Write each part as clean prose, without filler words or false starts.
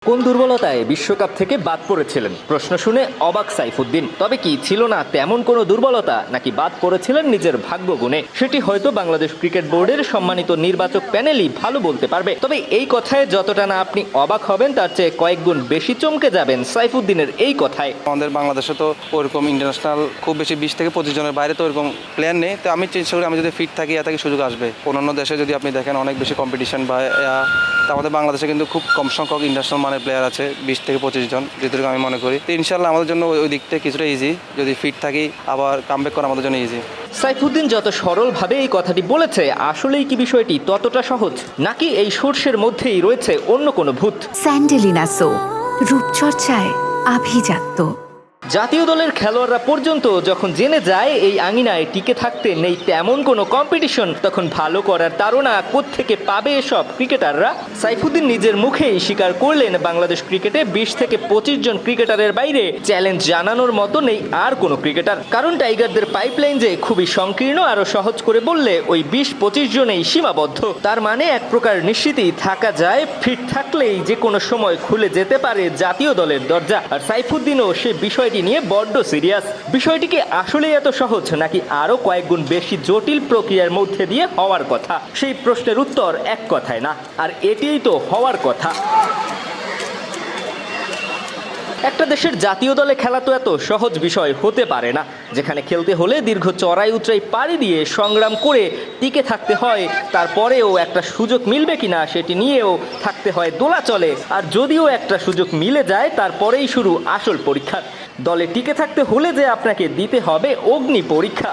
কোন দুর্বলতায় বিশ্বকাপ থেকে বাদ পড়েছিলেন? প্রশ্ন শুনে অবাক সাইফুদ্দিন। তবে কি ছিল না তেমন কোনো দুর্বলতা, নাকি বাদ পড়েছিলেন নিজের ভাগ্য গুণে? সেটি হয়তো বাংলাদেশ ক্রিকেট বোর্ডের সম্মানিত নির্বাচক প্যানেলই ভালো বলতে পারবে। তবে এই কথায় যতটা না আপনি অবাক হবেন, তার চেয়ে কয়েক গুণ বেশি চমকে যাবেন সাইফুদ্দিনের এই কথায়। আমাদের বাংলাদেশে তো ওরকম ইন্টারন্যাশনাল খুব বেশি 20 থেকে 25 জনের বাইরে তো ওরকম প্লেয়ার নেই। তো আমি চেষ্টা করি, আমি যদি ফিট থাকি এত সুযোগ আসবে। অন্যান্য দেশে যদি আপনি দেখেন অনেক বেশি কম্পিটিশন বা তো আমাদের বাংলাদেশে কিন্তু খুব কম সংখ্যক ইন্টারন্যাশনাল মানের প্লেয়ার আছে, 20 থেকে 25 জন, যেটুকু আমি মনে করি। তো ইনশাল্লাহ আমাদের জন্য ওই দিক থেকে কিছুটা ইজি, যদি ফিট থাকি আবার কামব্যাক করা আমাদের জন্য ইজি। সাইফুদ্দিন যত সরলভাবে এই কথাটি বলেছে, আসলেই কি বিষয়টি ততটা সহজ, নাকি এই সর্ষের মধ্যেই রয়েছে অন্য কোনো ভূত? স্যান্ডেলিনা সো, রূপচর্চায় আভিজাত্য। জাতীয় দলের খেলোয়াড়রা পর্যন্ত যখন জেনে যায় এই আঙিনায় টিকে থাকতে নেই তেমন কোনো কম্পিটিশন, তখন ভালো করার তাড়না কোত্থেকে পাবে এসব ক্রিকেটাররা? সাইফুদ্দিন নিজের মুখেই স্বীকার করলেন, বাংলাদেশ ক্রিকেটে 20 থেকে 25 জন ক্রিকেটারের বাইরে চ্যালেঞ্জ জানানোর মতো নেই আর কোনো ক্রিকেটার। কারণ টাইগারদের পাইপলাইন যে খুবই সংকীর্ণ, আরও সহজ করে বললে ওই 20-25 জনেই সীমাবদ্ধ। তার মানে এক প্রকার নিশ্চিতই থাকা যায়, ফিট থাকলেই যে কোনো সময় খুলে যেতে পারে জাতীয় দলের দরজা। আর সাইফুদ্দিনও সে বিষয়টি নিয়ে বড্ড সিরিয়াস। বিষয়টি কি আসলেই এত সহজ, নাকি আরো কয়েক গুণ বেশি জটিল প্রক্রিয়ার মধ্যে দিয়ে হওয়ার কথা? সেই প্রশ্নের উত্তর এক কথায় না, আর এটিই তো হওয়ার কথা। একটা দেশের জাতীয় দলে খেলা তো এত সহজ বিষয় হতে পারে না, যেখানে খেলতে হলে দীর্ঘ চড়াই উতরাই পাড়ি দিয়ে সংগ্রাম করে টিকে থাকতে হয়। তারপরেও একটা সুযোগ মিলবে কিনা সেটি নিয়েও থাকতে হয় দোলাচলে। আর যদিও একটা সুযোগ মিলে যায়, তারপরেই শুরু আসল পরীক্ষা। দলে টিকে থাকতে হলে যে আপনাকে দিতে হবে অগ্নি পরীক্ষা।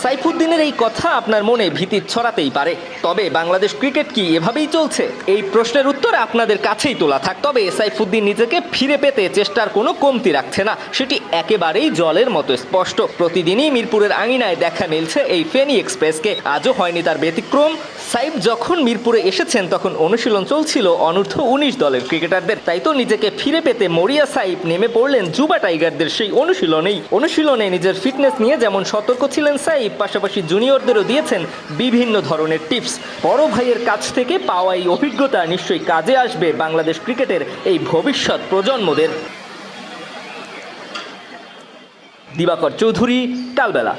সাইফুদ্দিনের এই কথা আপনার মনে ভীতি ছড়াতেই পারে। তবে বাংলাদেশ ক্রিকেট কি এভাবেই চলছে? এই প্রশ্নের উত্তর আপনাদের কাছেই তোলা থাক। তবে সাইফুদ্দিন নিজেকে ফিরে পেতে চেষ্টার কোনো কমতি রাখছে না, সেটি একেবারেই জলের মতো স্পষ্ট। প্রতিদিনই মিরপুরের আঙিনায় দেখা মিলছে এই ফেনী এক্সপ্রেসকে। আজও হয়নি তার ব্যতিক্রম। সাইফ যখন মিরপুরে এসেছেন তখন অনুশীলন চলছিল অনূর্ধ্ব 19 দলের ক্রিকেটারদের। তাই তো নিজেকে ফিরে পেতে মরিয়া সাইফ নেমে পড়লেন যুবা টাইগারদের সেই অনুশীলনে নিজের ফিটনেস নিয়ে যেমন সতর্ক ছিলেন সাইফ, পাশাপাশি জুনিয়রদেরও দিয়েছেন বিভিন্ন ধরনের টিপস। বড় ভাইয়ের কাছ থেকে পাওয়া এই অভিজ্ঞতা নিশ্চয়ই কাজে আসবে বাংলাদেশ ক্রিকেটের এই ভবিষ্যৎ প্রজন্মদের। দিবাকর চৌধুরী, কালবেলা।